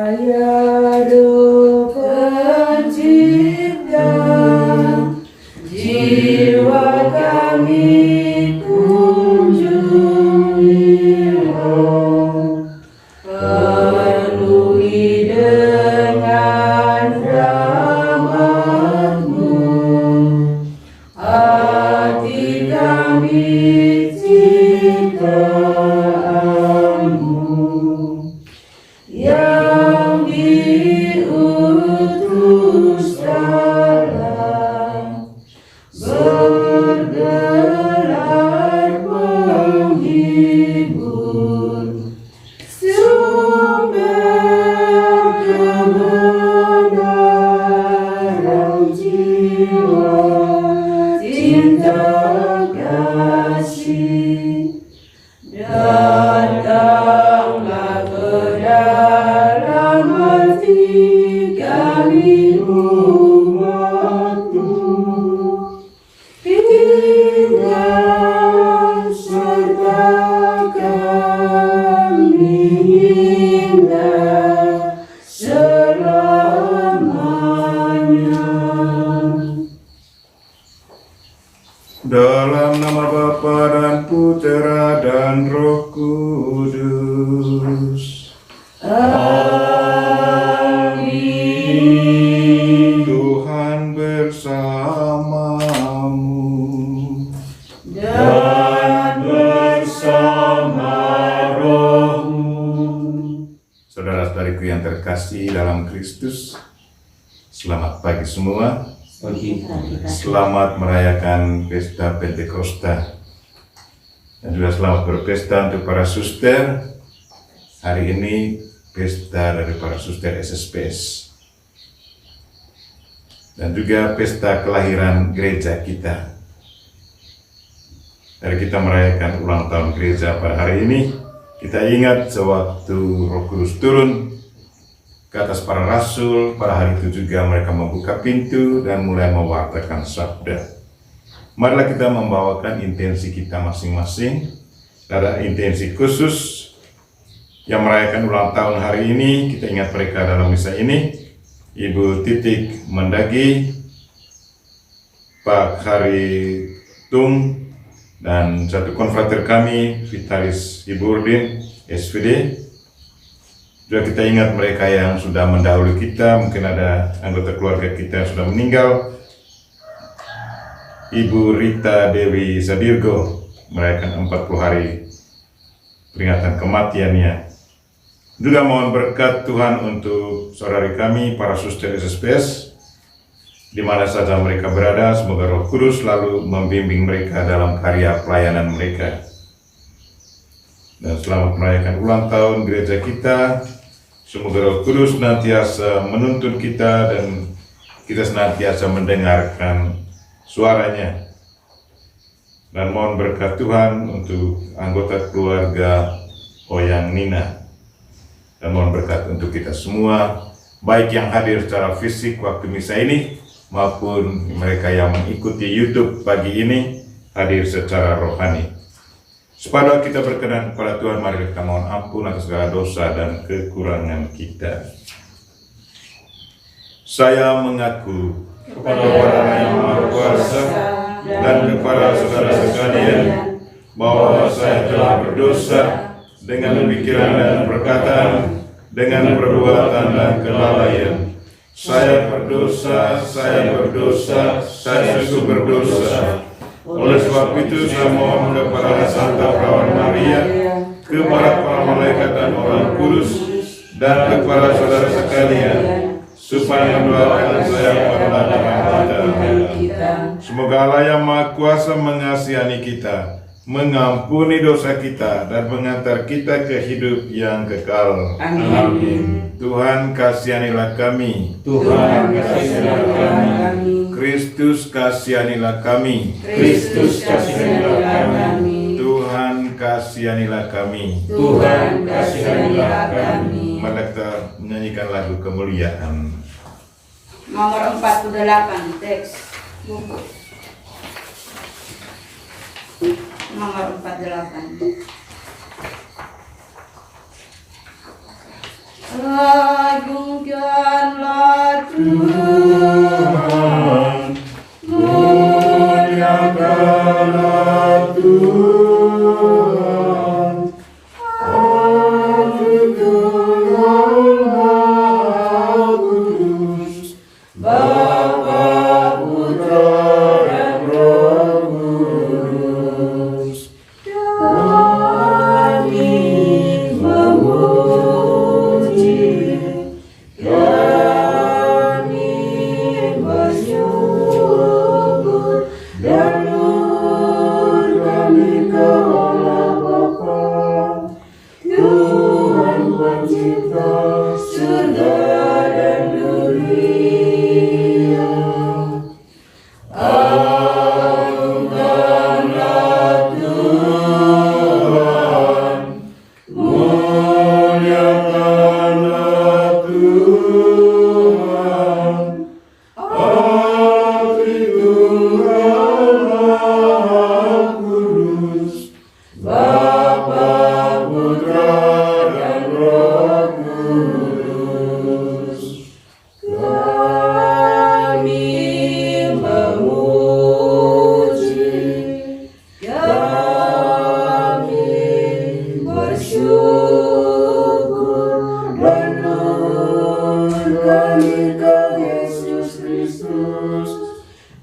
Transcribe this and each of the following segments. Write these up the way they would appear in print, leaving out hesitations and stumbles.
Ya Roh Pencipta, jiwa kami kunjungilah, penuhi dengan rahmat-Mu, hati kami ciptaan-Mu, yang diutus Allah, bergelar penghibur, sumber kebenaran jiwa, cinta kasih. Datanglah ke dalam hati kami, umat-Mu, tinggal serta kami hingga selamanya. Dalam nama Bapa dan Putera dan Roh Kudus. Amin. Tuhan bersamamu. Dan bersama rohmu. Saudara-saudariku yang terkasih dalam Kristus, selamat pagi semua. Selamat merayakan pesta Pentakosta. Dan juga selamat berpesta untuk para suster. Hari ini pesta dari para suster SSPS. Dan juga pesta kelahiran gereja kita. Dari kita merayakan ulang tahun gereja pada hari ini, kita ingat sewaktu Roh Kudus turun ke atas para rasul, pada hari itu juga mereka membuka pintu dan mulai mewartakan sabda. Marilah kita membawakan intensi kita masing-masing. Ada intensi khusus yang merayakan ulang tahun hari ini. Kita ingat mereka dalam misa ini. Ibu Titik Mendagi, Pak Hari Tung, dan satu konfrater kami, Vitalis Ibu Urdin, SVD. Juga kita ingat mereka yang sudah mendahului kita, mungkin ada anggota keluarga kita yang sudah meninggal. Ibu Rita Dewi Sadirgo merayakan 40 hari peringatan kematiannya. Juga mohon berkat Tuhan untuk saudari kami, para suster SSPS, di mana saja mereka berada. Semoga Roh Kudus selalu membimbing mereka dalam karya pelayanan mereka. Dan selamat merayakan ulang tahun gereja kita. Semoga Roh Kudus senantiasa menuntun kita dan kita senantiasa mendengarkan suaranya. Dan mohon berkat Tuhan untuk anggota keluarga Oyang Nina. Dan mohon berkat untuk kita semua, baik yang hadir secara fisik waktu misa ini, maupun mereka yang mengikuti YouTube pagi ini, hadir secara rohani. Supaya kita berkenan kepada Tuhan, mari kita mohon ampun atas segala dosa dan kekurangan kita. Saya mengaku kepada Allah yang Maha Kuasa dan kepada saudara sekalian bahwa saya telah berdosa dengan pikiran dan perkataan, dengan perbuatan dan kelalaian. Saya berdosa, saya sungguh berdosa. Oleh sebab itu saya mohon kepada Santa Perawan Maria, kepada para malaikat dan orang kudus, dan kepada saudara sekalian, supaya mendoakan saya pada kita. Semoga Allah yang Maha Kuasa mengasihi kita, mengampuni dosa kita, dan mengantar kita ke hidup yang kekal. Amin. Tuhan kasihanilah kami. Tuhan kasihanilah kami. Kristus kasihanilah kami. Kristus kasihanilah kami. Tuhan kasihanilah kami. Tuhan kasihanilah kami. Mari kita menyanyikan lagu kemuliaan. Nomor 48 teks buku. Nomor 48. Agungkanlah Tuhan, Muliakanlah Tuhan, Hati Tuhan Maha Kudus, Bapa, Putra, dan Roh Kudus. Kami memuji, kami bersyukur, dan nur kami ke Allah Bapa, Tuhan pencipta surga dan dunia. Agungkanlah Tuhan, muliakanlah Tuhan, Hati Tuhan Maha Kudus, Bapa, Putra, dan Roh Kudus. Kami memuji, kami bersyukur, dan nur kami ke Yesus Kristus,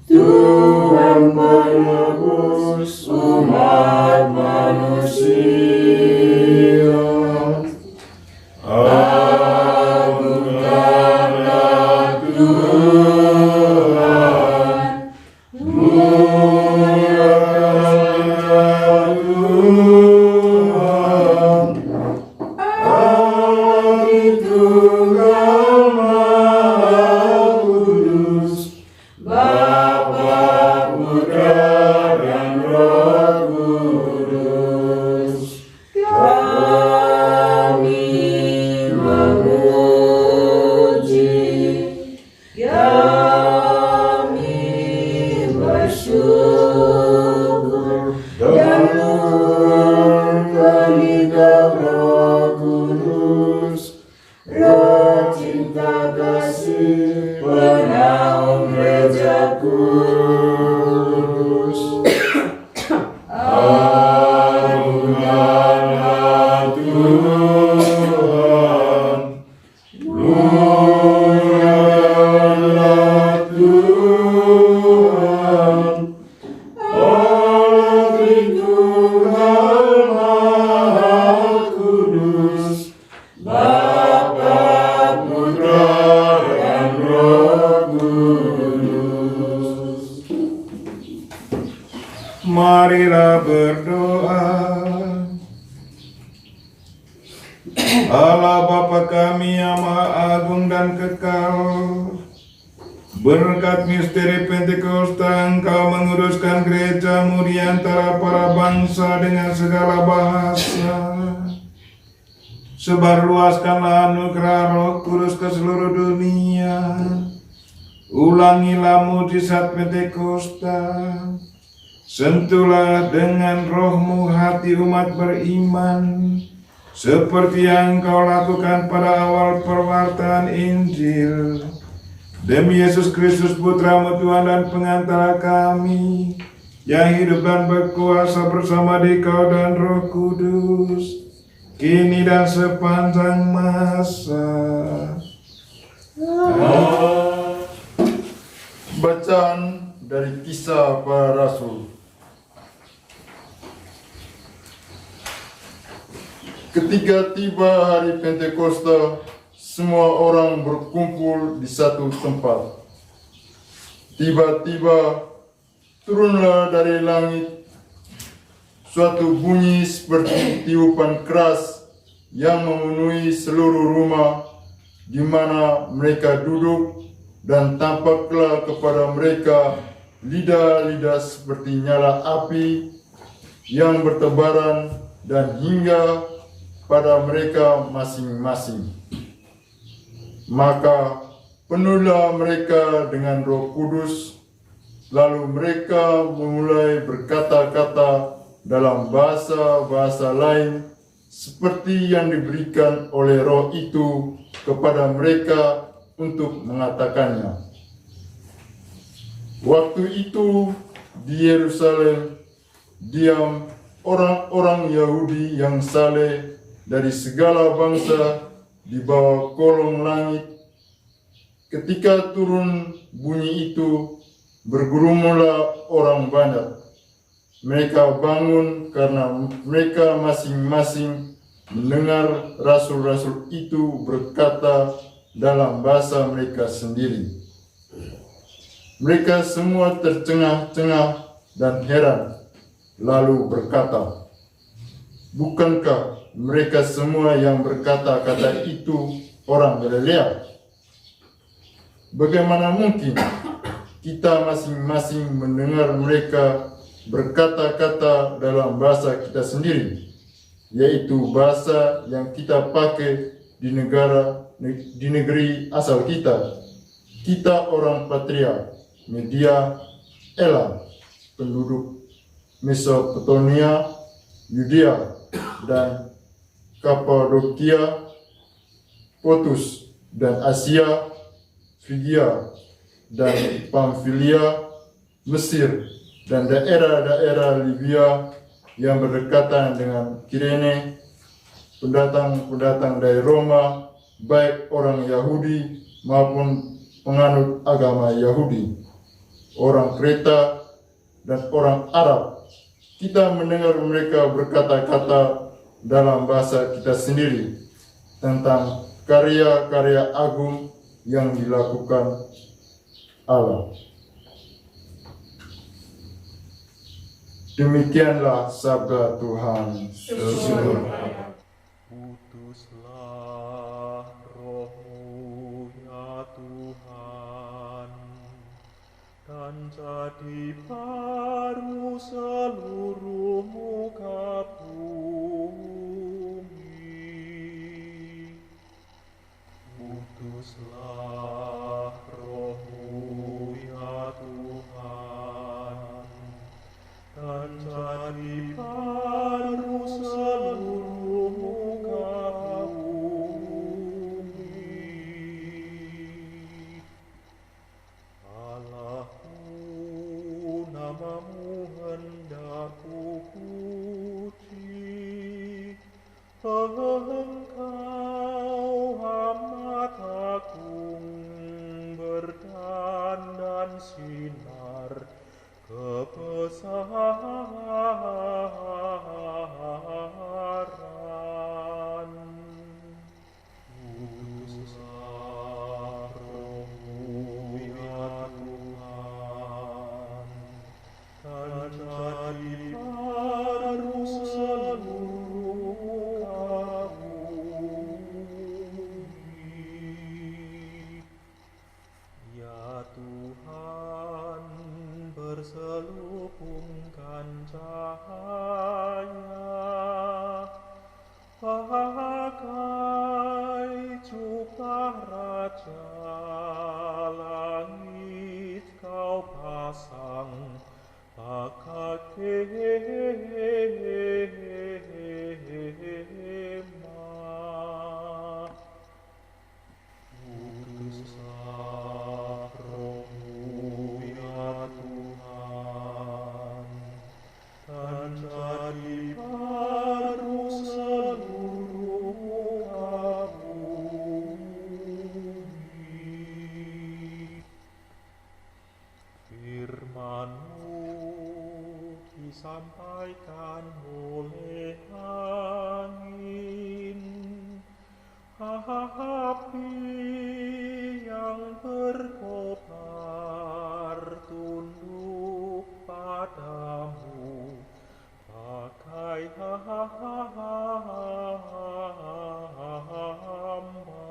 Tuhan menebus umat manusia. Agungkanlah Tuhan, muliakanlah Tuhan, Hati Tuhan Maha Kudus, Bapa, Putra, dan Roh Kudus. Kami memuji, kami bersyukur, dan nur kami ke Roh Kudus, Roh cinta kasih penaung gereja kudus. Agungkanlah Tuhan, muliakanlah Tuhan, Hati Tuhan Maha Kudus, Bapa, Putra, dan Roh Kudus. Marilah berdoa. Allah Bapa kami yang Maha Agung dan Kekal, berkat misteri Pentakosta Engkau menguduskan gereja-Mu di antara para bangsa dengan segala bahasa. Sebarluaskanlah anugerah Roh Kudus ke seluruh dunia. Ulangilah mujizat Pentakosta. Sentuhlah dengan Roh-Mu hati umat beriman, seperti yang Kau lakukan pada awal perwartaan Injil. Demi Yesus Kristus Putra-Mu Tuhan dan pengantara kami, yang hidup dan berkuasa bersama Dikau dan Roh Kudus, kini dan sepanjang masa. Bacaan dari Kisah Para Rasul. Ketika tiba hari Pentakosta, semua orang berkumpul di satu tempat. Tiba-tiba turunlah dari langit suatu bunyi seperti tiupan keras yang memenuhi seluruh rumah di mana mereka duduk, dan tampaklah kepada mereka lidah-lidah seperti nyala api yang bertebaran dan hingga pada mereka masing-masing. Maka penuhlah mereka dengan Roh Kudus, lalu mereka memulai berkata-kata dalam bahasa-bahasa lain seperti yang diberikan oleh Roh itu kepada mereka untuk mengatakannya. Waktu itu di Yerusalem diam orang-orang Yahudi yang saleh dari segala bangsa di bawah kolong langit. Ketika turun bunyi itu, bergerumunlah orang banyak. Mereka bangun karena mereka masing-masing mendengar rasul-rasul itu berkata dalam bahasa mereka sendiri. Mereka semua tercengah-cengah dan heran, lalu berkata, "Bukankah mereka semua yang berkata-kata itu orang Galilea? Bagaimana mungkin kita masing-masing mendengar mereka berkata-kata dalam bahasa kita sendiri, yaitu bahasa yang kita pakai di negeri asal kita? Kita orang Patria, Media, Elam, penduduk Mesopotamia, Yudea, dan Kapadokia, Pontus, dan Asia, Frigia, dan Pamfilia, Mesir, dan daerah-daerah Libya yang berdekatan dengan Kirene, pendatang-pendatang dari Roma, baik orang Yahudi maupun penganut agama Yahudi, orang Kreta dan orang Arab. Kita mendengar mereka berkata-kata dalam bahasa kita sendiri tentang karya-karya agung yang dilakukan Allah. Demikianlah sabda Tuhan. Syukur. Utuslah Roh-Mu ya Tuhan, dan jadi baru seluruh muka bumi. Utuslah Roh-Mu ya Tuhan, dan jadi baru seluruh muka bumi. Allahku, nama-Mu hendak ku puji, Engkau amat agung, berdandan sinar kebesaran. Utuslah Roh-Mu ya Tuhan, dan jadi baru seluruh muka bumi. Ya Tuhan, berselubungkan cahaya, bagai jubah raja langit Kau pasang, bagai kemah. Utuslah Roh-Mu ya Tuhan, dan jadi baru seluruh muka bumi. Firman-Mu disampaikan oleh angin, api yang berkobar tunduk padamu, bagai hamba.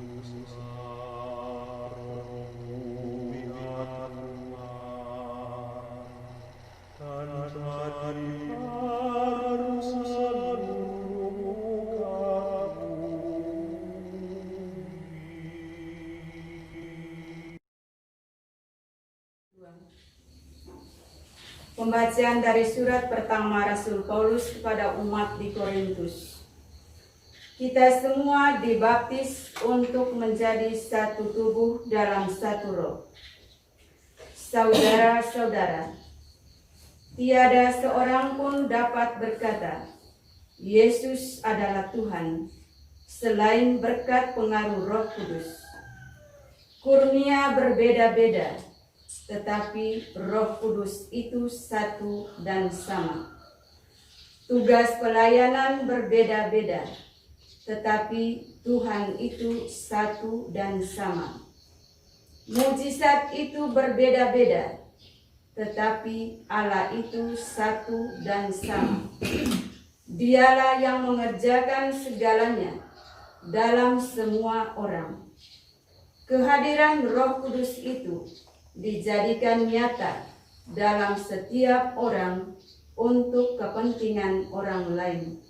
Utuslah Roh-Mu ya Tuhan, dan jadi baru seluruh muka bumi. Pembacaan dari surat pertama Rasul Paulus kepada umat di Korintus. Kita semua dibaptis untuk menjadi satu tubuh dalam satu roh. Saudara-saudara, tiada seorang pun dapat berkata, Yesus adalah Tuhan, selain berkat pengaruh Roh Kudus. Kurnia berbeda-beda, tetapi Roh Kudus itu satu dan sama. Tugas pelayanan berbeda-beda, tetapi Tuhan itu satu dan sama. Mujizat itu berbeda-beda, tetapi Allah itu satu dan sama. Dialah yang mengerjakan segalanya dalam semua orang. Kehadiran Roh Kudus itu dijadikan nyata dalam setiap orang untuk kepentingan orang lain.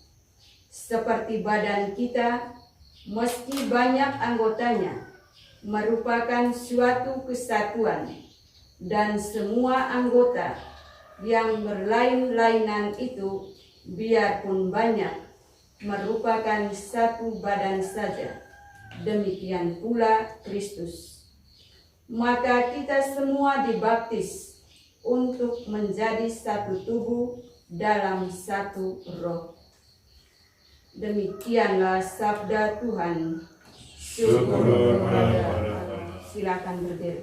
Seperti badan kita, meski banyak anggotanya, merupakan suatu kesatuan, dan semua anggota yang berlain-lainan itu, biarpun banyak, merupakan satu badan saja. Demikian pula Kristus. Maka kita semua dibaptis untuk menjadi satu tubuh dalam satu roh. Demikianlah sabda Tuhan. Syukur kepada Allah. Silakan berdiri.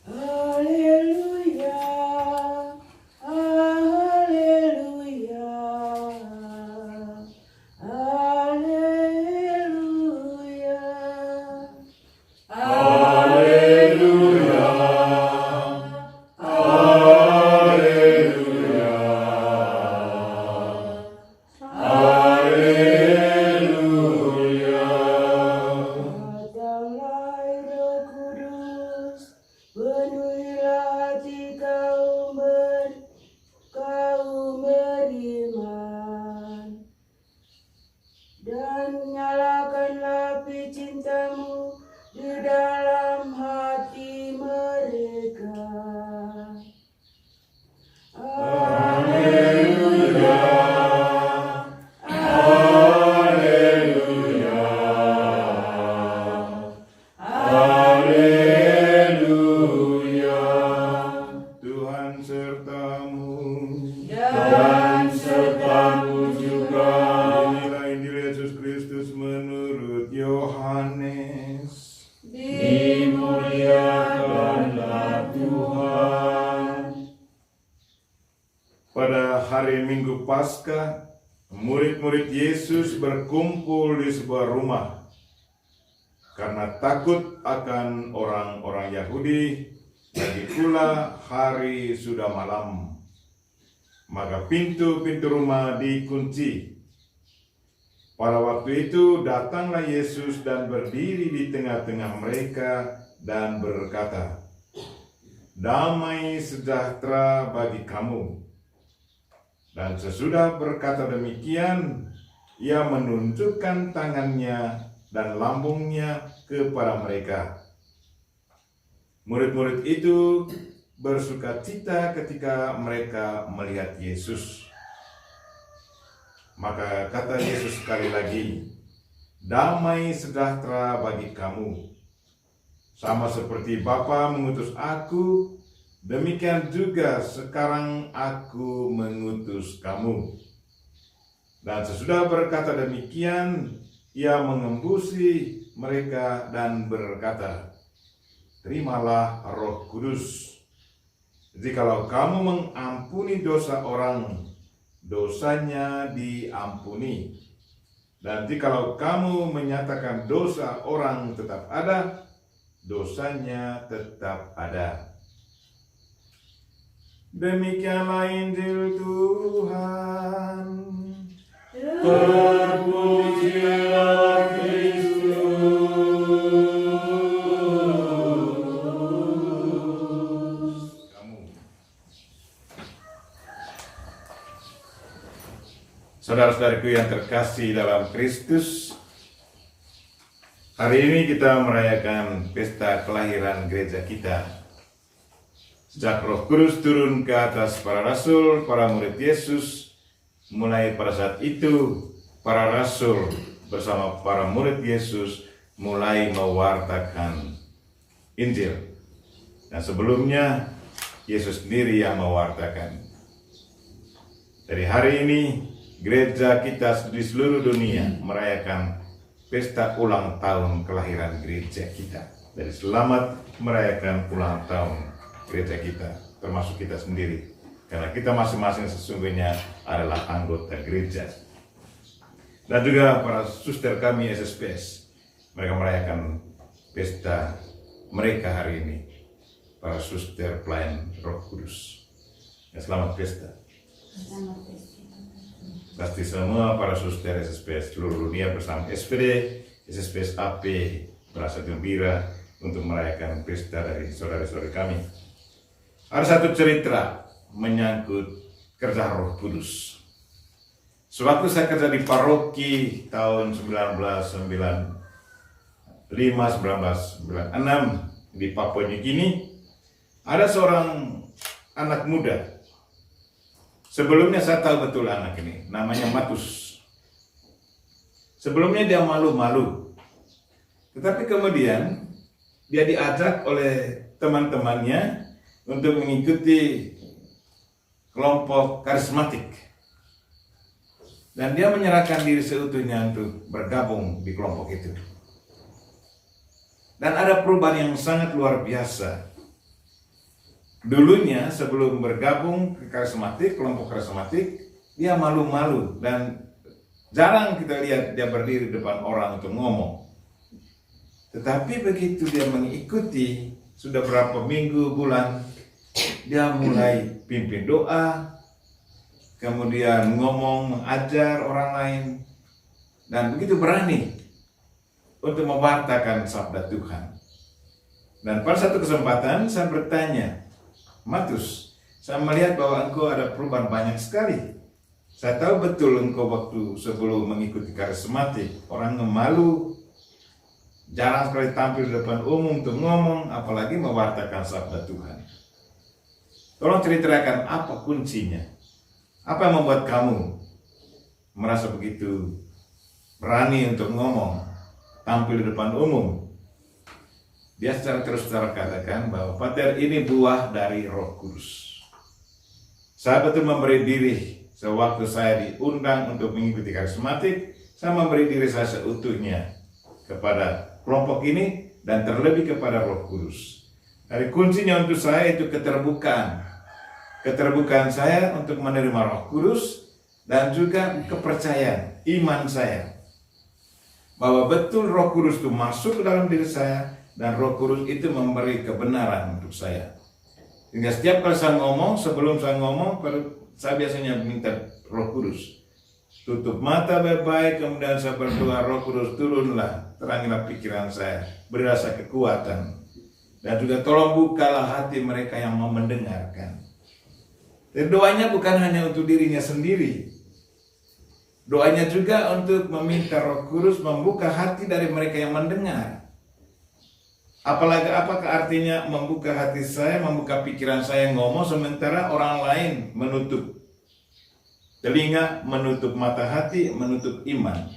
Haleluya, haleluya, haleluya, Haleluya, haleluya, haleluya. Datanglah Roh Kudus, penuhilah hati kaum beriman, dan nyalakanlah api cintamu di dalam hati mereka. Haleluya, haleluya, haleluya. Tuhan sertamu. Dan sertamu juga. Inilah Injil Yesus Kristus menurut Yohanes. Dimuliakanlah Tuhan. Pada hari Minggu Paskah, murid-murid Yesus berkumpul di sebuah rumah. Karena takut akan orang-orang Yahudi, lagi pula hari sudah malam. Maka pintu-pintu rumah dikunci. Pada waktu itu datanglah Yesus dan berdiri di tengah-tengah mereka dan berkata, "Damai sejahtera bagi kamu." Dan sesudah berkata demikian, ia menunjukkan tangannya dan lambungnya kepada mereka. Murid-murid itu bersukacita ketika mereka melihat Yesus. Maka kata Yesus sekali lagi, "Damai sejahtera bagi kamu. Sama seperti Bapa mengutus aku, demikian juga sekarang aku mengutus kamu." Dan sesudah berkata demikian, ia mengembusi mereka dan berkata, "Terimalah Roh Kudus. Jikalau kamu mengampuni dosa orang, dosanya diampuni. Dan jikalau kamu menyatakan dosa orang tetap ada, dosanya tetap ada." Demikianlah Injil Tuhan. Terpujilah Kristus. Saudara-saudariku yang terkasih dalam Kristus, hari ini kita merayakan pesta kelahiran gereja kita. Sejak Roh Kudus turun ke atas para rasul, para murid Yesus, mulai pada saat itu para rasul bersama para murid Yesus mulai mewartakan Injil. Dan sebelumnya Yesus sendiri yang mewartakan. Dari hari ini gereja kita di seluruh dunia merayakan pesta ulang tahun kelahiran gereja kita. Dari selamat merayakan ulang tahun gereja kita, termasuk kita sendiri. Karena kita masing-masing sesungguhnya adalah anggota gereja. Dan juga para suster kami SSPS, mereka merayakan pesta mereka hari ini. Para suster pelayan Roh Kudus. Ya, selamat pesta. Pasti semua para suster SSPS seluruh dunia bersama SPD, SSPS AP merasa gembira untuk merayakan pesta dari saudara-saudari kami. Ada satu cerita menyangkut kerja Roh Kudus. Sewaktu saya kerja di paroki tahun 1996 di Papua New Guinea, ada seorang anak muda. Sebelumnya saya tahu betul anak ini, namanya Matus. Sebelumnya dia malu-malu. Tetapi kemudian dia diajak oleh teman-temannya untuk mengikuti kelompok karismatik. Dan dia menyerahkan diri seutuhnya untuk bergabung di kelompok itu. Dan ada perubahan yang sangat luar biasa. Dulunya sebelum bergabung ke karismatik, kelompok karismatik, dia malu-malu dan jarang kita lihat dia berdiri di depan orang untuk ngomong. Tetapi begitu dia mengikuti, sudah berapa minggu, bulan, dia mulai pimpin doa, kemudian ngomong, mengajar orang lain, dan begitu berani untuk mewartakan sabda Tuhan. Dan pada satu kesempatan saya bertanya, Matus, saya melihat bahwa engkau ada perubahan banyak sekali. Saya tahu betul engkau waktu sebelum mengikuti karismatik, orang malu, jarang sekali tampil di depan umum untuk ngomong, apalagi mewartakan sabda Tuhan. Tolong ceritakan apa kuncinya? Apa yang membuat kamu merasa begitu berani untuk ngomong, tampil di depan umum? Dia secara terus katakan bahwa Pater, ini buah dari Roh Kudus. Saya betul memberi diri sewaktu saya diundang untuk mengikuti karismatik, saya memberi diri saya seutuhnya kepada kelompok ini dan terlebih kepada Roh Kudus. Dari kuncinya untuk saya itu keterbukaan. Keterbukaan saya untuk menerima Roh Kudus dan juga kepercayaan, iman saya. Bahwa betul Roh Kudus itu masuk ke dalam diri saya dan Roh Kudus itu memberi kebenaran untuk saya. Sehingga setiap kali saya ngomong, sebelum saya ngomong, saya biasanya minta Roh Kudus. Tutup mata baik-baik, kemudian saya berdoa, Roh Kudus turunlah, terangilah pikiran saya, beri rasa kekuatan. Dan juga tolong bukalah hati mereka yang mau mendengarkan. Dan doanya bukan hanya untuk dirinya sendiri. Doanya juga untuk meminta Roh Kudus membuka hati dari mereka yang mendengar. Apakah artinya membuka hati saya, membuka pikiran saya ngomong, sementara orang lain menutup telinga, menutup mata hati, menutup iman.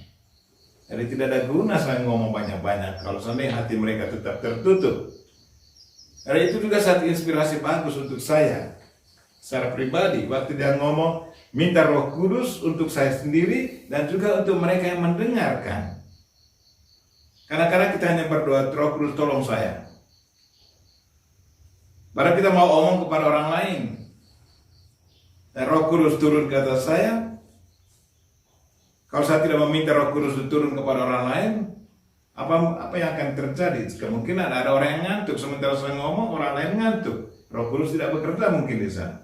Jadi tidak ada guna saya ngomong banyak-banyak kalau sampai hati mereka tetap tertutup. Jadi itu juga satu inspirasi bagus untuk saya secara pribadi. Waktu dia ngomong, minta Roh Kudus untuk saya sendiri dan juga untuk mereka yang mendengarkan. Kadang-kadang kita hanya berdoa, Roh Kudus tolong saya. Padahal kita mau omong kepada orang lain. Dan Roh Kudus turun ke atas saya. Kalau saya tidak meminta Roh Kudus turun kepada orang lain, apa yang akan terjadi? Kemungkinan ada orang yang ngantuk, sementara saya ngomong, orang lain ngantuk. Roh Kudus tidak bekerja mungkin di sana.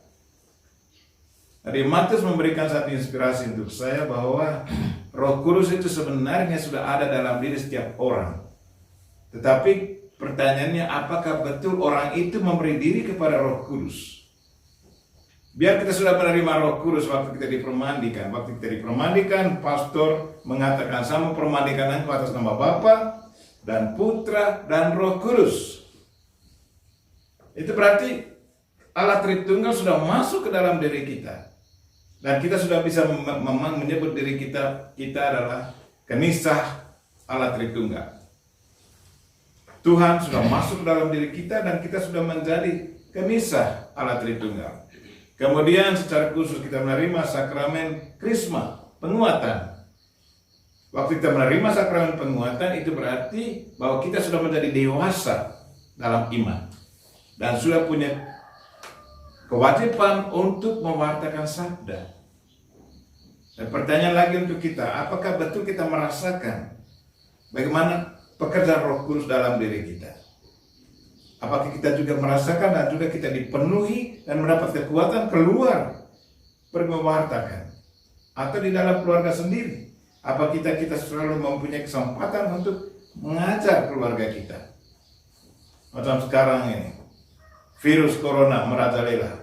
Jadi Matius memberikan satu inspirasi untuk saya bahwa Roh Kudus itu sebenarnya sudah ada dalam diri setiap orang. Tetapi pertanyaannya, apakah betul orang itu memberi diri kepada Roh Kudus? Biar kita sudah menerima Roh Kudus waktu kita dipermandikan. Waktu kita dipermandikan, pastor mengatakan, saya mempermandikan engkau atas nama Bapa dan Putra dan Roh Kudus. Itu berarti Allah Tritunggal sudah masuk ke dalam diri kita. Dan kita sudah bisa menyebut diri kita adalah kenisah Allah Tritunggal. Tuhan sudah masuk ke dalam diri kita dan kita sudah menjadi kenisah Allah Tritunggal. Kemudian secara khusus kita menerima sakramen Krisma, penguatan. Waktu kita menerima sakramen penguatan itu berarti bahwa kita sudah menjadi dewasa dalam iman. Dan sudah punya kewajiban untuk mewartakan sabda. Dan pertanyaan lagi untuk kita, apakah betul kita merasakan bagaimana pekerjaan Roh Kudus dalam diri kita? Apakah kita juga merasakan dan juga kita dipenuhi dan mendapat kekuatan keluar pergi mewartakan? Atau di dalam keluarga sendiri? Apa kita selalu mempunyai kesempatan untuk mengajar keluarga kita? Macam sekarang ini, virus corona merajalela.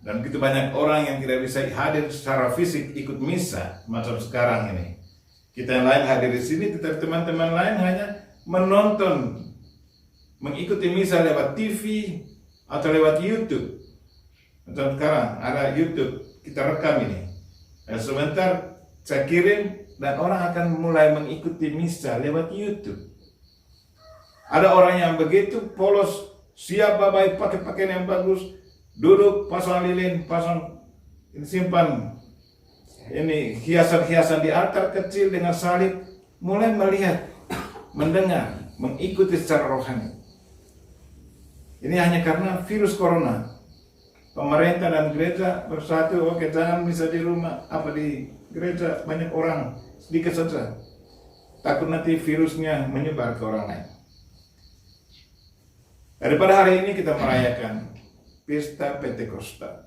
Dan begitu banyak orang yang tidak bisa hadir secara fisik ikut misa macam sekarang ini. Kita yang lain hadir di sini, tetapi teman-teman lain hanya menonton, mengikuti misa lewat TV atau lewat YouTube. Macam sekarang ada YouTube, kita rekam ini. Dan sebentar saya kirim dan orang akan mulai mengikuti misa lewat YouTube. Ada orang yang begitu polos, siap baik pakai pakaian yang bagus, duduk pasang lilin, pasang simpan ini hiasan-hiasan di altar kecil dengan salib, mulai melihat, mendengar, mengikuti secara rohani. Ini hanya karena virus corona. Pemerintah dan gereja bersatu, oke, jangan misa di rumah, apa di gereja banyak orang, sedikit saja. Takut nanti virusnya menyebar ke orang lain. Daripada hari ini kita merayakan Pesta Pentakosta,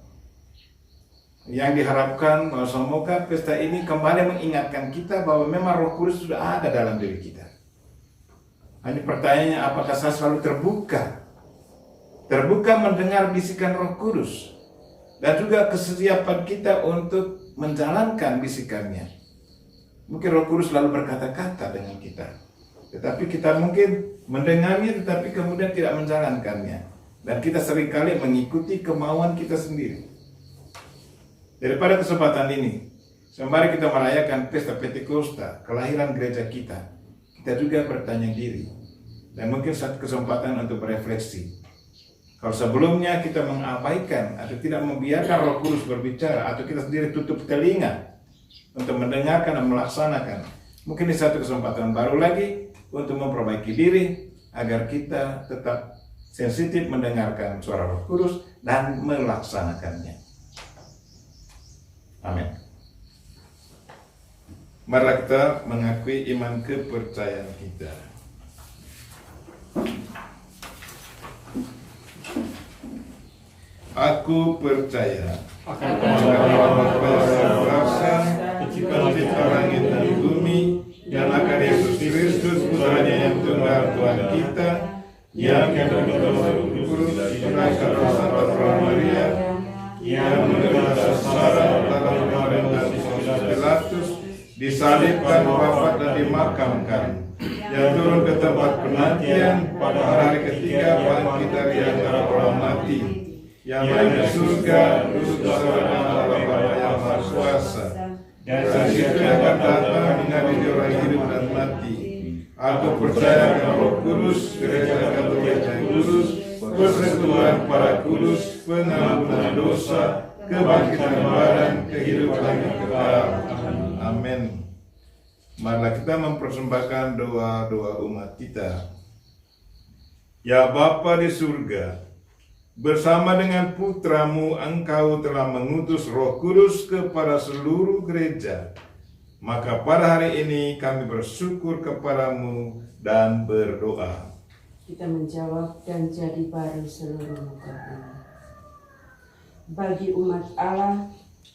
yang diharapkan bahwa semoga pesta ini kembali mengingatkan kita bahwa memang Roh Kudus sudah ada dalam diri kita. Hanya pertanyaannya, apakah saya selalu terbuka mendengar bisikan Roh Kudus, dan juga kesiapan kita untuk menjalankan bisikannya. Mungkin Roh Kudus selalu berkata-kata dengan kita, tetapi kita mungkin mendengarnya tetapi kemudian tidak menjalankannya. Dan kita seringkali mengikuti kemauan kita sendiri. Daripada kesempatan ini, sembari kita merayakan Pesta Pentakosta, kelahiran gereja kita, kita juga bertanya diri. Dan mungkin satu kesempatan untuk berefleksi. Kalau sebelumnya kita mengabaikan atau tidak membiarkan Roh Kudus berbicara, atau kita sendiri tutup telinga untuk mendengarkan dan melaksanakan, mungkin di satu kesempatan baru lagi untuk memperbaiki diri agar kita tetap sensitif mendengarkan suara Roh Kudus dan melaksanakannya. Amin. Mari kita mengakui iman kepercayaan kita. Aku percaya akan kuasa pencipta langit dan bumi, dan akan Yesus Kristus putranya yang tunggal Tuhan kita, yang kudus berasal dari Santa Maria, yang menderita sengsara dalam pemerintahan Pontius Pilatus, disalibkan, wafat dan dimakamkan, yang turun ke tempat kematian, pada hari ketiga bangkit dari antara orang mati, yang naik ke surga, duduk bersama Allah Bapa yang Maha Kuasa, dan dari situ akan datang mengadili orang hidup dan mati. Aku percaya dengan Roh Kudus, gereja Katolik yang kudus, persekutuan para kudus, pengampunan dosa, kebangkitan badan, kehidupan yang kekal. Amin. Marilah kita mempersembahkan doa-doa umat kita. Ya Bapa di surga, bersama dengan putramu Engkau telah mengutus Roh Kudus kepada seluruh gereja. Maka pada hari ini kami bersyukur kepadamu dan berdoa. Kita menjawab dan jadi baru seluruh muka bumi. Bagi umat Allah,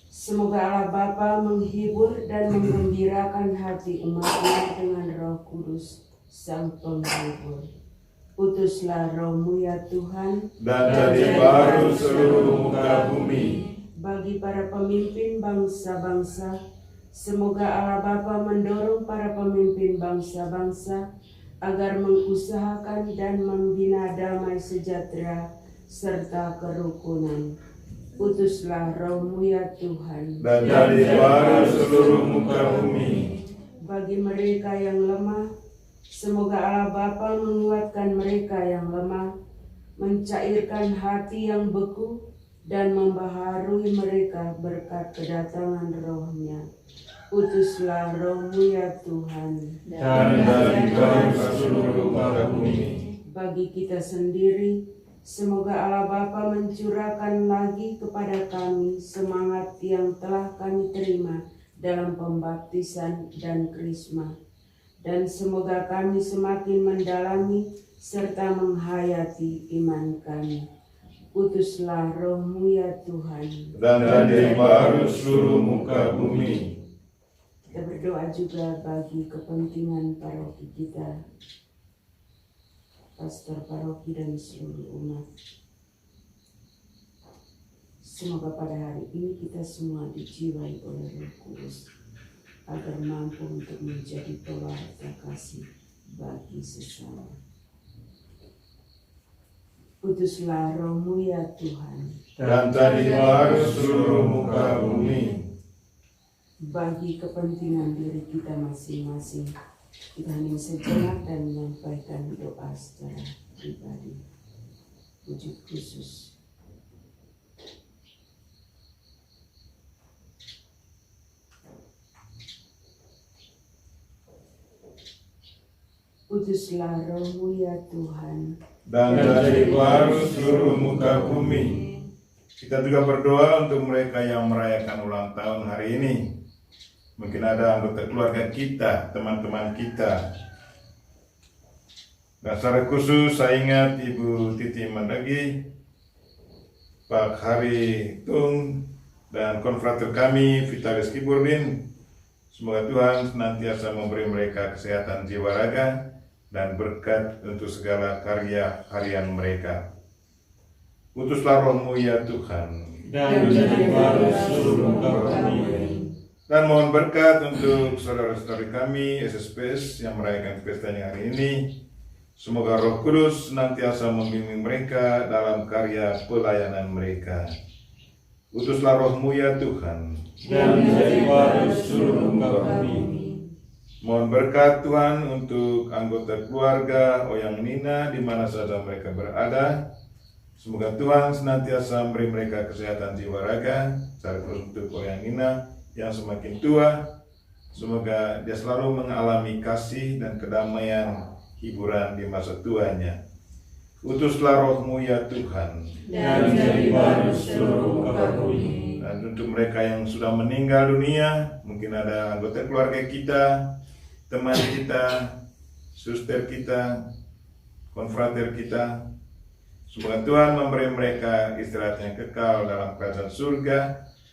semoga Allah Bapa menghibur dan menggembirakan hati umatnya dengan Roh Kudus, Sang Penghibur. Utuslah Roh-Mu ya Tuhan, dan jadi baru seluruh muka bumi. Bagi para pemimpin bangsa-bangsa, semoga Allah Bapa mendorong para pemimpin bangsa-bangsa agar mengusahakan dan membina damai sejahtera serta kerukunan. Utuslah roh-Mu ya Tuhan, Dan jadi baru seluruh muka bumi. bagi mereka yang lemah. Semoga Allah Bapa menguatkan mereka yang lemah, mencairkan hati yang beku, dan membaharui mereka berkat kedatangan roh-Nya. Utuslah roh-Mu ya Tuhan, Dan dari baru seluruh muka bumi. bagi kita sendiri. Semoga Allah Bapa mencurahkan lagi kepada kami semangat yang telah kami terima dalam pembaptisan dan krisma. Dan semoga kami semakin mendalami serta menghayati iman kami. Utuslah roh-Mu ya Tuhan. Dan jadi baru seluruh muka bumi. Kita berdoa juga bagi kepentingan paroki kita, pastor paroki dan seluruh umat. Semoga pada hari ini kita semua dijiwai oleh Roh Kudus agar mampu untuk menjadi pewarta kasih bagi sesama. Utuslah roh-Mu ya Tuhan, Dan jadi baru seluruh muka bumi. bagi kepentingan diri kita masing-masing. Kita hening sejenak dan menyampaikan doa secara pribadi. Wujud khusus. Utuslah roh-Mu ya Tuhan, Dan jadi baru seluruh muka bumi. Kita juga berdoa untuk mereka yang merayakan ulang tahun hari ini. Mungkin ada anggota keluarga kita, teman-teman kita. Dan secara khusus saya ingat Ibu Titi Mandagi, Pak Hari Tung, dan konfrater kami Vitalis Kiburdin. Semoga Tuhan senantiasa memberi mereka kesehatan jiwa raga dan berkat untuk segala karya harian mereka. Utuslah roh-Mu ya Tuhan. Dan jadi baru seluruh muka bumi. Dan mohon berkat untuk saudara-saudari kami SSPS yang merayakan pestanya hari ini. Semoga Roh Kudus senantiasa membimbing mereka dalam karya pelayanan mereka. Utuslah roh-Mu ya Tuhan. Dan jadi baru seluruh muka bumi. Mohon berkat Tuhan untuk anggota keluarga Oyang Nina di mana saja mereka berada. Semoga Tuhan senantiasa memberi mereka kesehatan jiwa raga. Secara khusus untuk Oyang Nina yang semakin tua, semoga dia selalu mengalami kasih dan kedamaian hiburan di masa tuanya. Utuslah roh-Mu ya Tuhan. Dan jadi baru seluruh muka bumi. Dan untuk mereka yang sudah meninggal dunia, mungkin ada anggota keluarga kita, teman kita, suster kita, konfrater kita. Semoga Tuhan memberi mereka istirahat yang kekal dalam kerajaan surga.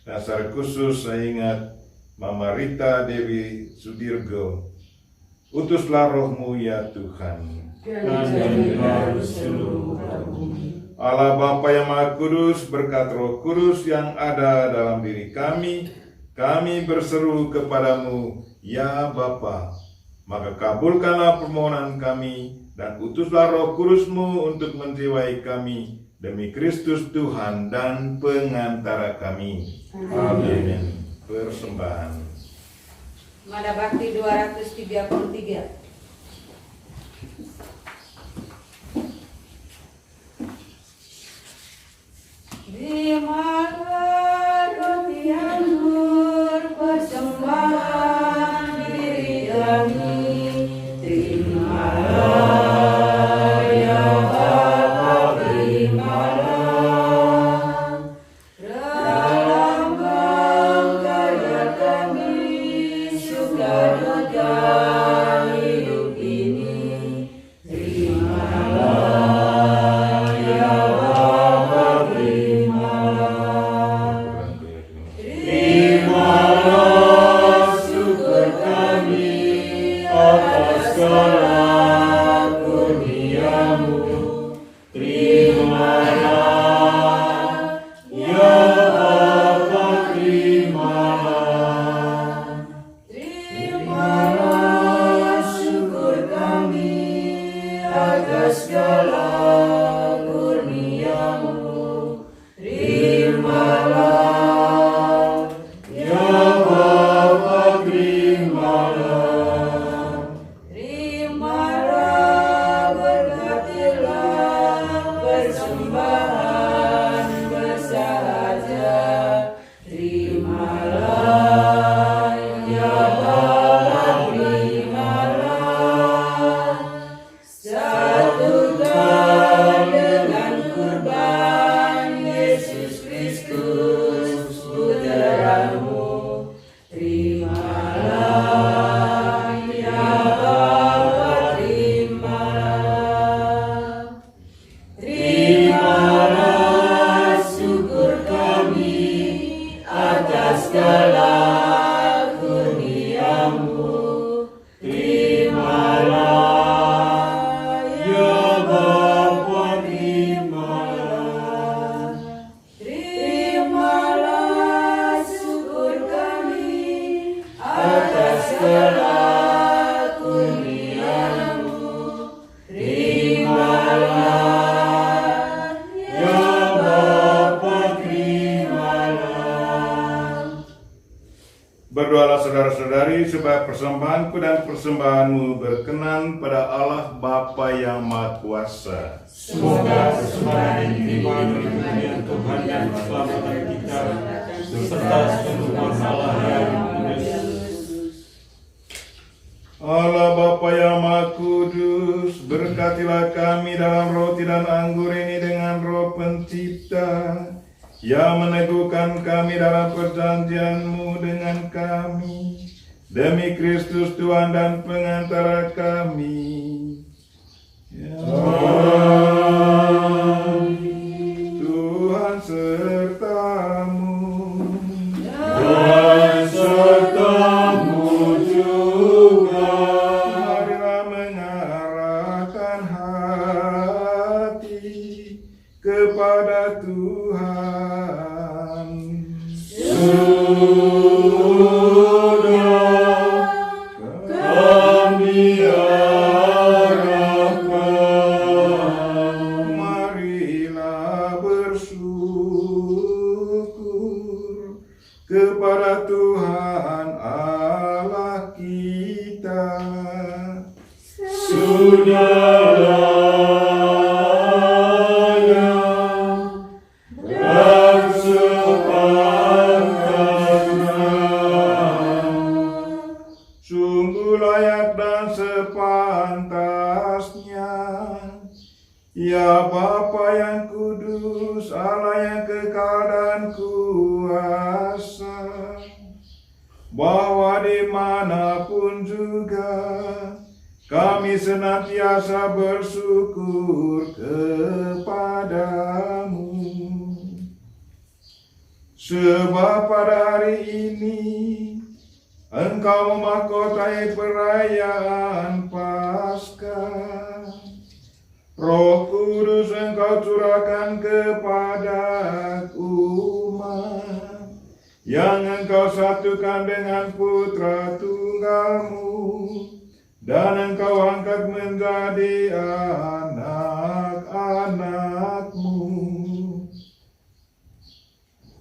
Dan secara khusus saya ingat Mama Rita Dewi Sudirgo. Utuslah roh-Mu ya Tuhan. Dan jadi baru seluruh muka bumi. Allah Bapa yang Maha Kudus, berkat Roh Kudus yang ada dalam diri kami berseru kepadamu, ya Bapa. Maka kabulkanlah permohonan kami dan utuslah Roh Kudus-Mu untuk menjiwai kami demi Kristus Tuhan dan pengantara kami. Amin. Persembahan. Mada Bakti 233. Terimalah roti anggur persembahan diri kami. Terimalah ya Bapa, terimalah dalam karya kami, suka duka hidup ini. Terimalah ya Bapa, Terimalah syukur kami atas segala kurnia-Mu. Terimalah ya Bapa, terimalah. terimalah syukur kami atas segala kurnia-Mu. sebab persembahanku dan persembahanmu berkenan pada Allah Bapa yang Maha Kuasa. Semoga persembahan ini diterima bagi kemuliaan Tuhan dan keselamatan kita, serta seluruh umat Allah yang kudus. Allah Bapa yang Maha Kudus, berkatilah kami dalam roti dan anggur ini dengan Roh Pencipta, yang meneguhkan kami dalam perjanjian-Mu dengan kami, demi Kristus Tuhan dan pengantara kami. Ya. Tuhan sertamu. Dan sertamu juga. Marilah mengarahkan hati kepada Tuhan. Kami Marilah bersyukur kepada Tuhan Allah kita. sudahnya dan sepantasnya. Sungguh layak dan sepantasnya, ya Bapa yang kudus, Allah yang kekal dan kuasa, bahwa dimanapun juga kami senantiasa bersyukur kepadamu. Sebab pada hari ini Engkau memahkotai perayaan Paskah. Roh Kudus Engkau curahkan kepada umat yang Engkau satukan dengan Putra Tunggal-Mu, dan Engkau angkat menjadi anak-anak-Mu.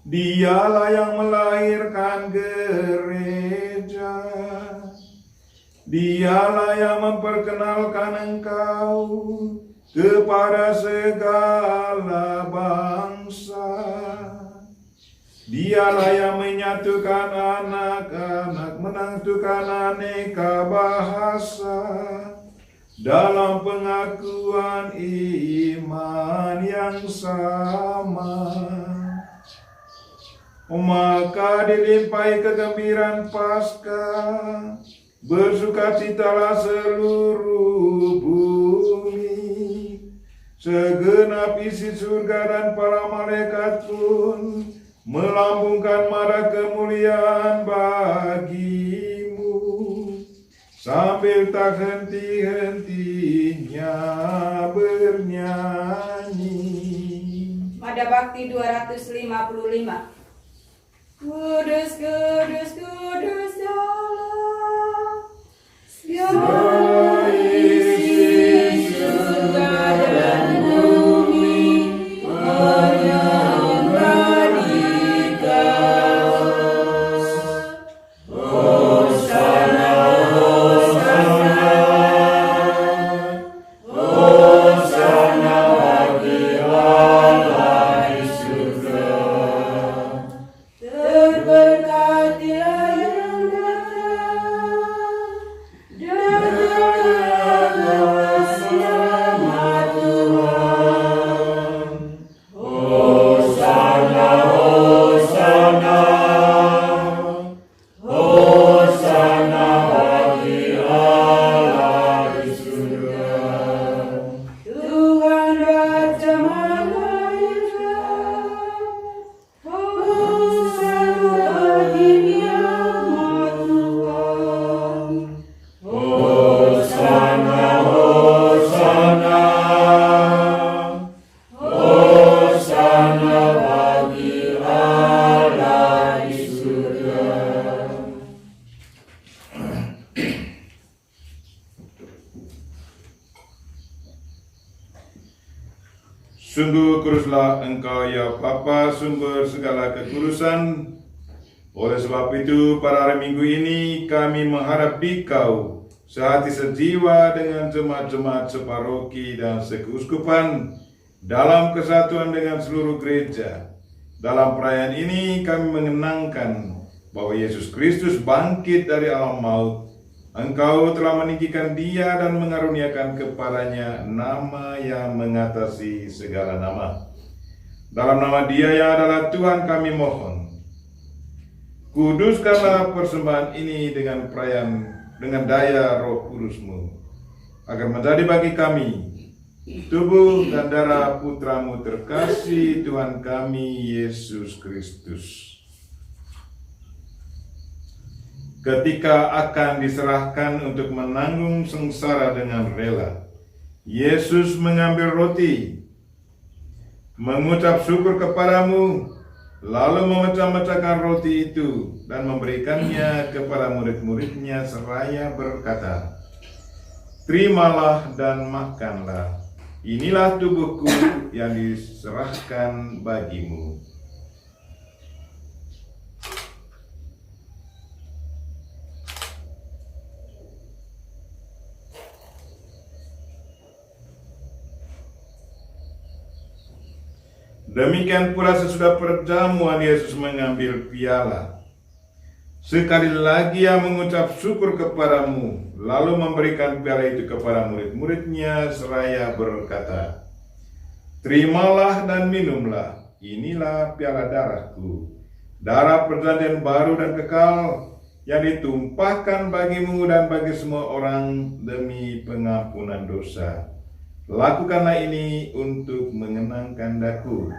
Dialah yang melahirkan gereja, Dialah yang memperkenalkan Engkau kepada segala bangsa. Dialah yang menyatukan anak-anak, menentukan aneka bahasa dalam pengakuan iman yang sama. Maka dilimpahi kegembiraan Paskah, bersukacitalah seluruh bumi. Segenap isi surga dan para malaikat pun melambungkan mara kemuliaan bagimu, sambil tak henti-hentinya bernyanyi. Mada Bakti 255. Kudus, kudus, kudus Allah, segala isi surga dan bumi menyembah Dikau. Hosana, Hosana, Hosana bagi Allah di surga. Terberkatilah yang datang dengan selamat Tuhan. Hosana, Hosana, Hosana bagi Allah di surga. Tuhan Raja Malaikat, Hosana bagi nyamat Tuhan. Hosana, Hosana, Hosana bagi Allah di surga. Sungguh kuduslah Engkau ya Bapa, sumber segala kekudusan. Oleh sebab itu, pada hari Minggu ini kami mengharap Dikau sehati sejiwa dengan jemaat-jemaat separoki dan sekeuskupan dalam kesatuan dengan seluruh gereja. Dalam perayaan ini kami mengenangkan bahwa Yesus Kristus bangkit dari alam maut. Engkau telah meninggikan Dia dan mengaruniakan kepadanya nama yang mengatasi segala nama. Dalam nama Dia yang adalah Tuhan kami mohon, kuduskanlah persembahan ini dengan dengan daya Roh Kudus-Mu, agar menjadi bagi kami tubuh dan darah Putra-Mu terkasih Tuhan kami Yesus Kristus. Ketika akan diserahkan untuk menanggung sengsara dengan rela, Yesus mengambil roti, mengucap syukur kepadamu, lalu memecah-mecahkan roti itu dan memberikannya kepada murid-muridnya seraya berkata, "Terimalah dan makanlah, inilah tubuhku yang diserahkan bagimu." Demikian pula sesudah perjamuan Yesus mengambil piala. Sekali lagi Ia mengucap syukur kepadamu, lalu memberikan piala itu kepada murid-muridnya seraya berkata, "Terimalah dan minumlah, inilah piala darahku, darah perjanjian baru dan kekal, yang ditumpahkan bagimu dan bagi semua orang demi pengampunan dosa. Lakukanlah ini untuk mengenangkan Daku."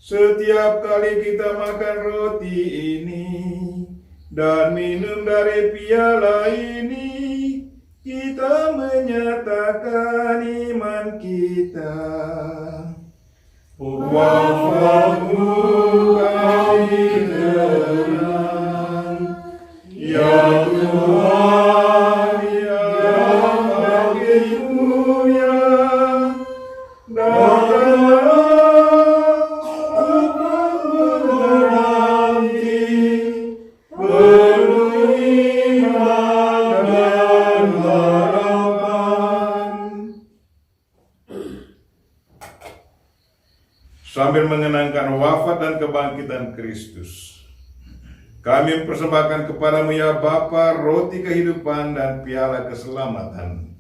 Setiap kali kita makan roti ini dan minum dari piala ini, kita menyatakan iman kita. Wafatmu kami kenang, ya Tuhan, ya makin mulia, datanglah untuk menanti, penuh iman dan harapan. Sambil mengenangkan wafat dan kebangkitan Kristus, kami mempersembahkan kepadamu ya Bapa roti kehidupan dan piala keselamatan.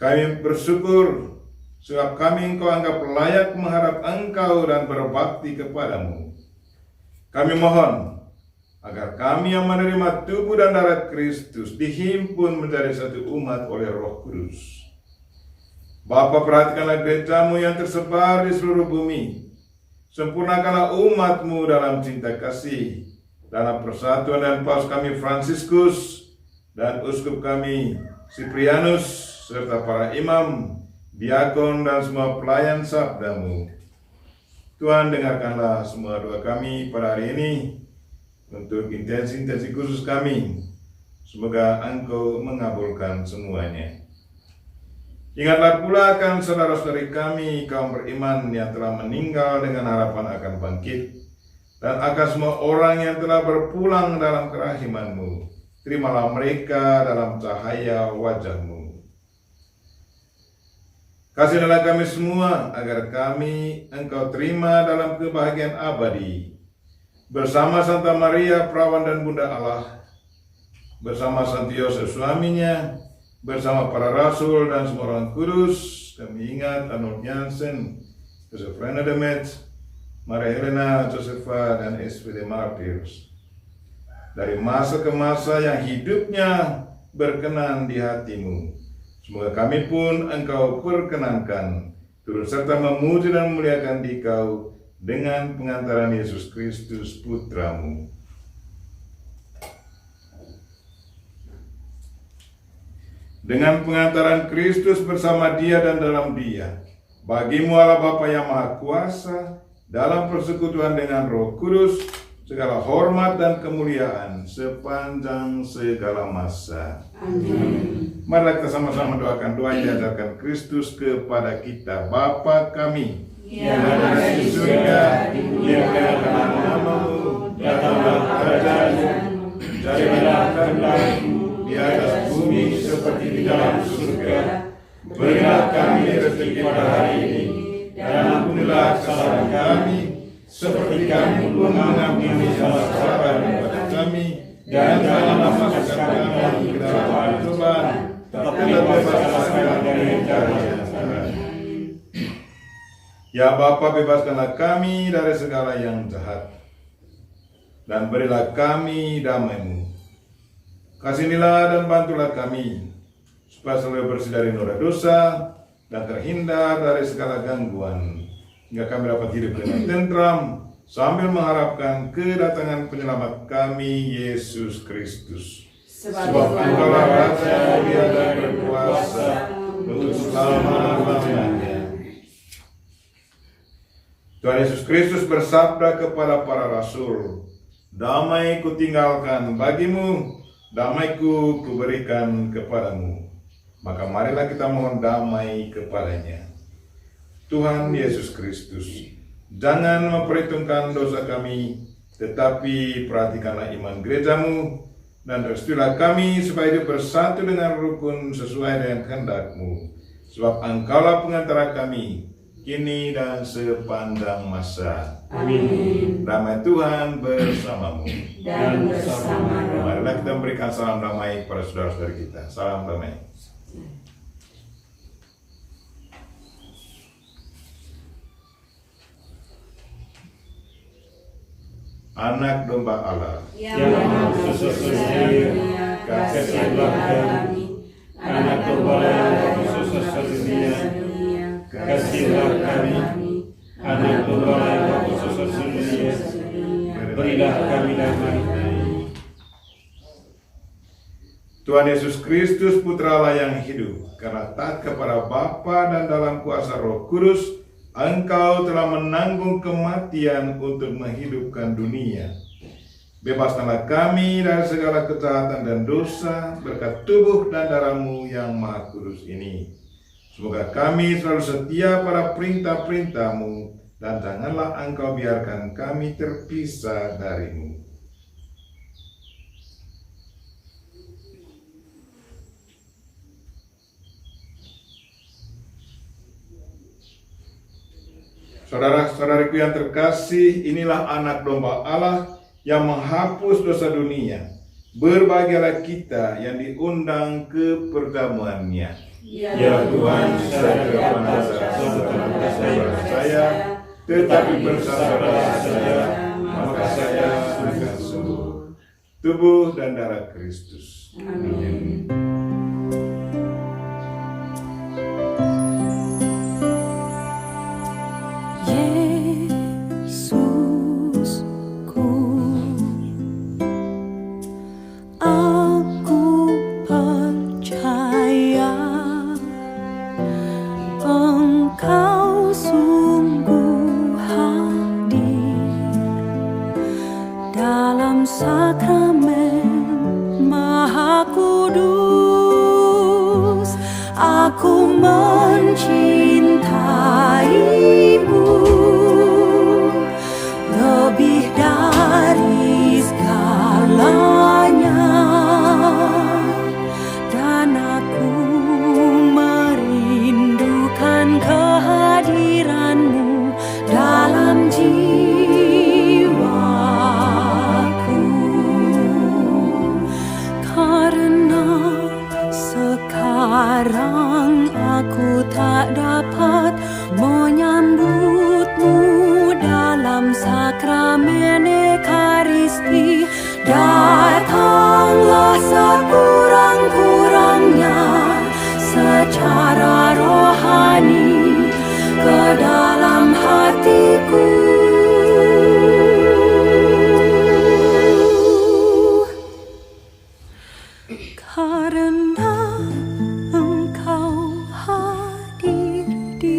Kami bersyukur sebab kami Engkau anggap layak mengharap Engkau dan berbakti kepadamu. Kami mohon agar kami yang menerima tubuh dan darah Kristus dihimpun menjadi satu umat oleh Roh Kudus. Bapa, perhatikanlah gerejamu yang tersebar di seluruh bumi. Sempurnakanlah umatmu dalam cinta kasih, dalam persatuan dan paus kami Fransiskus dan uskup kami Siprianus, serta para imam, diakon dan semua pelayan sabdamu. Tuhan, dengarkanlah semua doa kami pada hari ini untuk intensi-intensi khusus kami. Semoga Engkau mengabulkan semuanya. Ingatlah pula akan saudara-saudari kami kaum beriman yang telah meninggal dengan harapan akan bangkit, dan akan semua orang yang telah berpulang dalam kerahiman-Mu. Terimalah mereka dalam cahaya wajah-Mu. Kasihilah kami semua agar kami Engkau terima dalam kebahagiaan abadi, bersama Santa Maria Perawan dan Bunda Allah, bersama Santo Yosef suaminya, bersama para rasul dan semua orang kudus. Kami ingat Arnold Jansen, Joseph René de Metz, Maria Helena Josepha, dan SPD Martyrs. Dari masa ke masa yang hidupnya berkenan di hati-Mu, semoga kami pun Engkau perkenankan, turut serta memuji dan memuliakan Dikau dengan pengantaran Yesus Kristus Putra-Mu. Dengan pengantaran Kristus bersama Dia dan dalam Dia, bagi-Mu Allah Bapa yang Maha Kuasa, dalam persekutuan dengan Roh Kudus, segala hormat dan kemuliaan sepanjang segala masa. Amin. Marilah kita sama-sama doakan doa yang diajarkan Kristus kepada kita. Bapa kami Yang ada di surga, dimuliakanlah namamu, datanglah kerajaanmu, jadilah kehendakmu di atas bumi seperti di dalam surga. Berilah kami rezeki pada hari ini, dan ampunilah kesalahan kami, seperti kami pun mengampuni salah-salah kepada kami, dan janganlah masukkan kami ke dalam pencobaan, tetapi bebaskanlah kami dari yang jahat. Ya Bapa, bebaskanlah kami dari segala yang jahat, dan berilah kami damai-Mu. Kasihanilah dan bantulah kami, supaya selalu bersih dari noda dosa, dan terhindar dari segala gangguan, hingga kami dapat hidup dengan tentram, sambil mengharapkan kedatangan penyelamat kami, Yesus Kristus. Sebab Engkaulah Raja yang mulia dan berkuasa, untuk selama-lamanya. Tuhan Yesus Kristus bersabda kepada para rasul, "Damai kutinggalkan bagimu, damaiku kuberikan kepadamu." Maka marilah kita mohon damai kepadanya. Tuhan Yesus Kristus, jangan memperhitungkan dosa kami, tetapi perhatikanlah iman gerejamu, dan restuilah kami supaya hidup bersatu dengan rukun sesuai dengan kehendak-Mu. Sebab Engkaulah pengantara kami, kini dan sepanjang masa. Amin. Damai Tuhan bersamamu. Dan bersama roh. Marilah kita memberikan salam damai kepada saudara-saudara kita. Salam damai. Anak domba Allah, Yang maha khusus dunia, kasihanilah kami. Anak domba yang khusus dunia, kasihanilah kami. Anak domba yang khusus dunia, berilah kami damai. Tuhan Yesus Kristus Putra Allah yang hidup, karena taat kepada Bapa dan dalam kuasa Roh Kudus, Engkau telah menanggung kematian untuk menghidupkan dunia. Bebaskanlah kami dari segala kejahatan dan dosa berkat tubuh dan darah-Mu yang maha kudus ini. Semoga kami selalu setia pada perintah-perintah-Mu, dan janganlah Engkau biarkan kami terpisah dari-Mu. Saudara-saudariku yang terkasih, inilah anak domba Allah yang menghapus dosa dunia. Berbahagialah kita yang diundang ke perjamuannya. Ya Tuhan, saya tidak pandai saya, tetapi bersabarlah saja, maka saya akan sembuh. Tubuh dan darah Kristus. Amin. Sekarang aku tak dapat menyambutmu dalam sakramen Ekaristi. Datanglah sekurang-kurangnya secara rohani ke dalam hatiku. Karena Engkau hadir di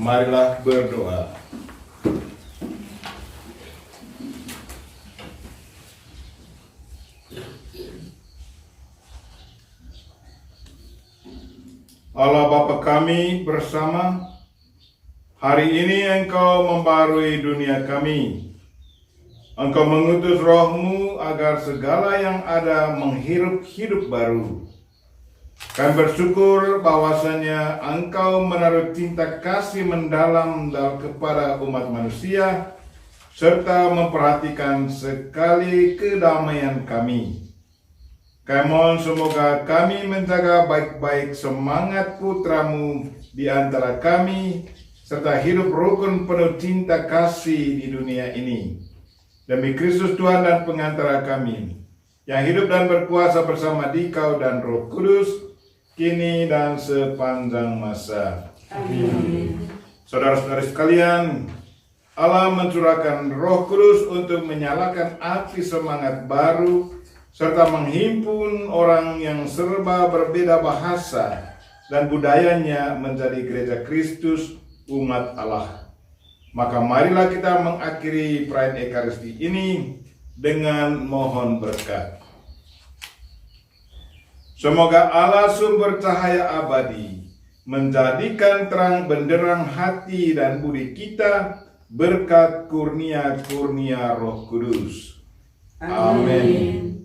Marilah berdoa. Allah Bapa kami bersama, hari ini Engkau membarui dunia kami. Engkau mengutus Roh-Mu agar segala yang ada menghirup hidup baru. Kami bersyukur bahwasanya Engkau menaruh cinta kasih mendalam kepada umat manusia, serta memperhatikan sekali kedamaian kami. Kami mohon semoga kami menjaga baik-baik semangat putra-Mu di antara kami, serta hidup rukun penuh cinta kasih di dunia ini. Demi Kristus Tuhan dan pengantara kami, yang hidup dan berkuasa bersama Dikau dan Roh Kudus, kini dan sepanjang masa. Amin. Saudara-saudari sekalian, Allah mencurahkan Roh Kudus untuk menyalakan api semangat baru, serta menghimpun orang yang serba berbeda bahasa dan budayanya menjadi gereja Kristus, umat Allah. Maka marilah kita mengakhiri perayaan Ekaristi ini dengan mohon berkat. Semoga Allah sumber cahaya abadi menjadikan terang benderang hati dan budi kita berkat kurnia-kurnia Roh Kudus. Amin.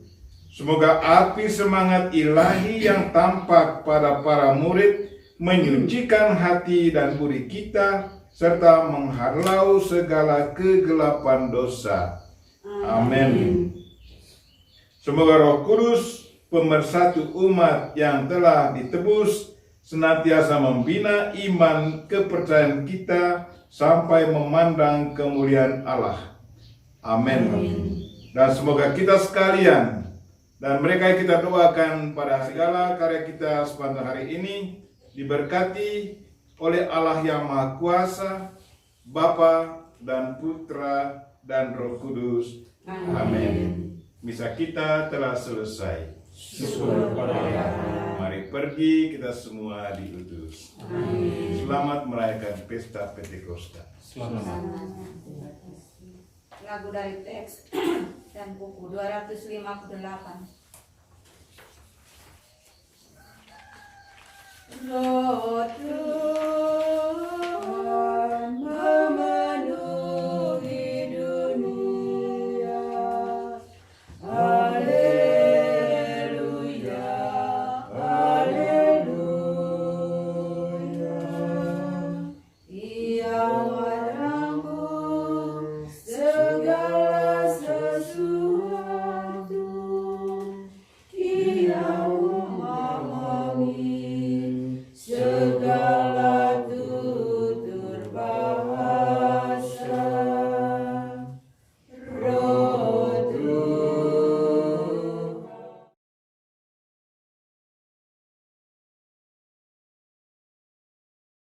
Semoga api semangat ilahi yang tampak pada para murid menyucikan hati dan budi kita, serta menghalau segala kegelapan dosa. Amin. Semoga Roh Kudus, pemersatu umat yang telah ditebus, senantiasa membina iman kepercayaan kita sampai memandang kemuliaan Allah. Amin. Dan semoga kita sekalian dan mereka yang kita doakan pada segala karya kita sepanjang hari ini diberkati oleh Allah yang Maha Kuasa, Bapa dan Putra dan Roh Kudus. Amin. Misa kita telah selesai. Syukur pada Allah. Mari pergi, kita semua diutus. Selamat merayakan pesta Pentakosta. Selamat. Lagu dari teks dan buku 258. Roh